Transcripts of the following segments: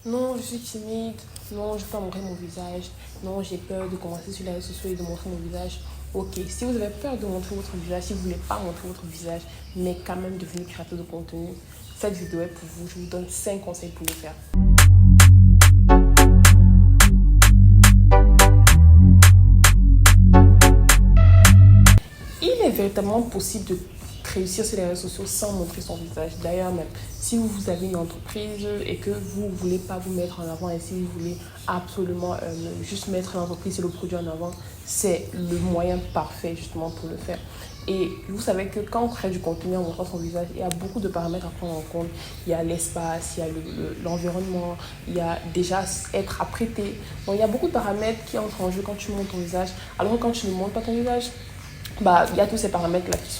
non, je suis timide, non, je ne veux pas montrer mon visage, non, j'ai peur de commencer sur les réseaux sociaux et de montrer mon visage. Ok, si vous avez peur de montrer votre visage, si vous ne voulez pas montrer votre visage, mais quand même devenir créateur de contenu, cette vidéo est pour vous. Je vous donne 5 conseils pour le faire. Il est véritablement possible de réussir sur les réseaux sociaux sans montrer son visage. D'ailleurs, même si vous avez une entreprise et que vous ne voulez pas vous mettre en avant et si vous voulez absolument juste mettre l'entreprise et le produit en avant, c'est le moyen parfait justement pour le faire. Et vous savez que quand on crée du contenu en montrant son visage, il y a beaucoup de paramètres à prendre en compte. Il y a l'espace, il y a l'environnement, il y a déjà être apprêté. Donc il y a beaucoup de paramètres qui entrent en jeu quand tu montres ton visage. Alors que quand tu ne montres pas ton visage, il y a tous ces paramètres là qui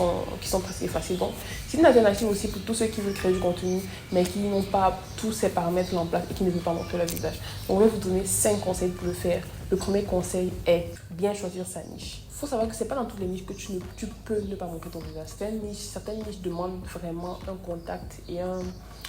sont presque faciles. Donc, c'est une alternative aussi pour tous ceux qui veulent créer du contenu, mais qui n'ont pas tous ces paramètres là en place et qui ne veulent pas montrer leur visage. Donc, je vais vous donner 5 conseils pour le faire. Le premier conseil est bien choisir sa niche. Il faut savoir que ce n'est pas dans toutes les niches que tu peux ne pas montrer ton visage. Certaines niches demandent vraiment un contact et un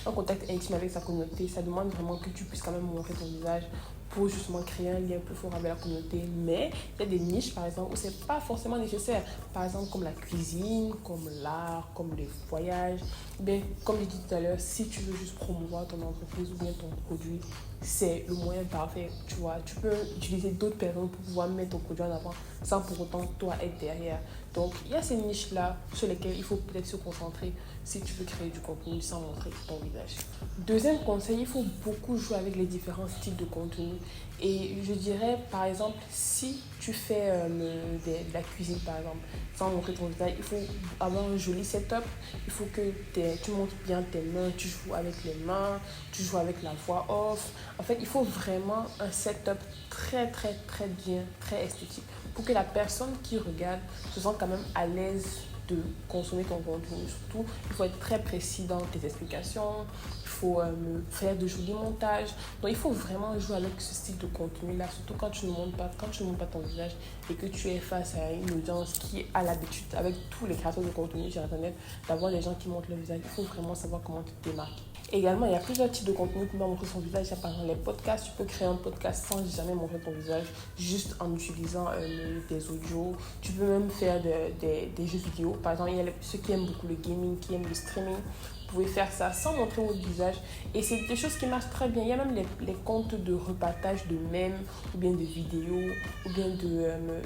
contact intime avec sa communauté. Ça demande vraiment que tu puisses quand même montrer ton visage pour justement créer un lien plus fort avec la communauté. Mais il y a des niches, par exemple, où ce n'est pas forcément nécessaire. Par exemple, comme la cuisine, comme l'art, comme les voyages. Ou bien, comme je disais tout à l'heure, si tu veux juste promouvoir ton entreprise ou bien ton produit, c'est le moyen parfait. Tu vois, tu peux utiliser d'autres personnes pour pouvoir mettre ton produit en avant sans pour autant toi être derrière. Donc, il y a ces niches-là sur lesquelles il faut peut-être se concentrer si tu veux créer du contenu sans montrer ton visage. Deuxième conseil, il faut beaucoup jouer avec les différents styles de contenu. Et je dirais, par exemple, si tu fais de la cuisine, par exemple, sans montrer ton visage, il faut avoir un joli setup. Il faut que tu montres bien tes mains, tu joues avec les mains, tu joues avec la voix off. En fait, il faut vraiment un setup très, très, très bien, très esthétique pour que la personne qui regarde se sente quand même à l'aise de consommer ton contenu. Surtout, il faut être très précis dans tes explications, il faut faire de jolis montages. Donc, il faut vraiment jouer avec ce style de contenu-là, surtout quand tu ne montres pas ton visage et que tu es face à une audience qui a l'habitude, avec tous les créateurs de contenu sur Internet, d'avoir des gens qui montrent leur visage. Il faut vraiment savoir comment te démarquer. Également, il y a plusieurs types de contenus pour montrer son visage. Il y a par exemple les podcasts. Tu peux créer un podcast sans jamais montrer ton visage, juste en utilisant des audios. Tu peux même faire des jeux vidéo. Par exemple, il y a ceux qui aiment beaucoup le gaming, qui aiment le streaming. Vous pouvez faire ça sans montrer votre visage. Et c'est des choses qui marchent très bien. Il y a même les comptes de repartage de mèmes, ou bien de vidéos, ou bien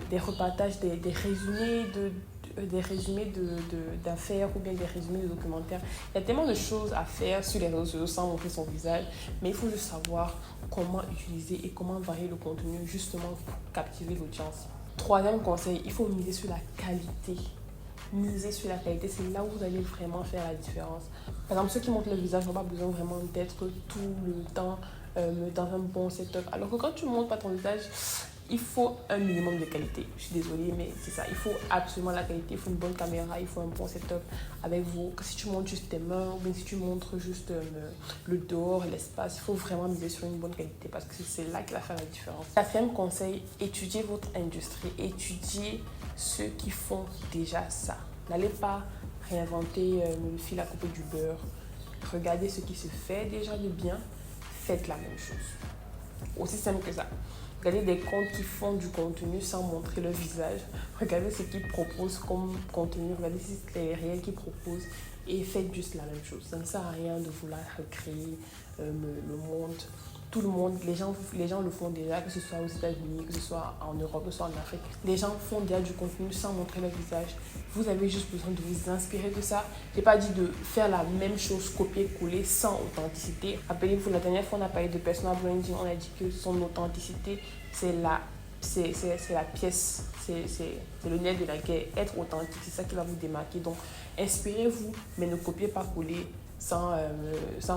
des repartages, des résumés d'affaires ou bien des résumés de documentaires. Il y a tellement de choses à faire sur les réseaux sociaux sans montrer son visage, mais il faut juste savoir comment utiliser et comment varier le contenu justement pour captiver l'audience. Troisième conseil, il faut miser sur la qualité. Miser sur la qualité, c'est là où vous allez vraiment faire la différence. Par exemple, ceux qui montrent le visage n'ont pas besoin vraiment d'être tout le temps dans un bon setup. Alors que quand tu ne montres pas ton visage, il faut un minimum de qualité. Je suis désolée, mais c'est ça. Il faut absolument la qualité. Il faut une bonne caméra, il faut un bon setup avec vous. Si tu montres juste tes mains ou bien si tu montres juste le dehors, l'espace, il faut vraiment miser sur une bonne qualité parce que c'est là qu'il va faire la différence. Quatrième conseil, étudiez votre industrie. Étudiez ceux qui font déjà ça. N'allez pas réinventer le fil à couper du beurre. Regardez ce qui se fait déjà de bien. Faites la même chose. Aussi simple que ça. Regardez des comptes qui font du contenu sans montrer le visage. Regardez ce qu'ils proposent comme contenu. Regardez si c'est les réels qu'ils proposent. Et faites juste la même chose. Ça ne sert à rien de vouloir recréer le monde. Tout le monde, les gens le font déjà, que ce soit aux États-Unis, que ce soit en Europe, que ce soit en Afrique. Les gens font déjà du contenu sans montrer leur visage. Vous avez juste besoin de vous inspirer de ça. Je n'ai pas dit de faire la même chose, copier-coller, sans authenticité. Rappelez-vous, la dernière fois, on a parlé de personal branding. On a dit que son authenticité, c'est la pièce, c'est le nerf de la guerre. Être authentique, c'est ça qui va vous démarquer. Donc, inspirez-vous, mais ne copiez pas coller sans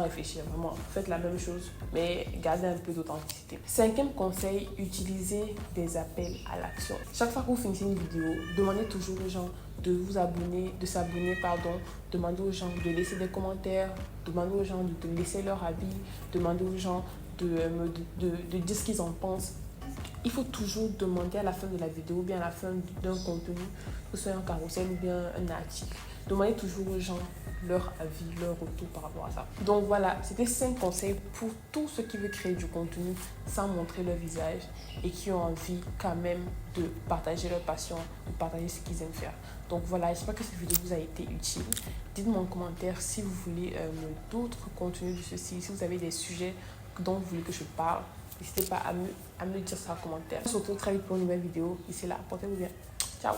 réfléchir. Vraiment, faites la même chose, mais gardez un peu d'authenticité. Cinquième conseil, utilisez des appels à l'action. Chaque fois que vous finissez une vidéo, demandez toujours aux gens de s'abonner, demandez aux gens de laisser des commentaires, demandez aux gens de laisser leur avis, demandez aux gens de dire ce qu'ils en pensent. Il faut toujours demander à la fin de la vidéo ou bien à la fin d'un contenu, que ce soit un carrousel ou bien un article, demandez toujours aux gens leur avis, leur retour par rapport à ça. Donc voilà, c'était 5 conseils pour tous ceux qui veulent créer du contenu sans montrer leur visage et qui ont envie quand même de partager leur passion, de partager ce qu'ils aiment faire. Donc voilà, j'espère que cette vidéo vous a été utile. Dites-moi en commentaire si vous voulez d'autres contenus de ceci, si vous avez des sujets dont vous voulez que je parle. N'hésitez pas à me dire ça en commentaire. On se retrouve très vite pour une nouvelle vidéo. D'ici là, portez-vous bien. Ciao.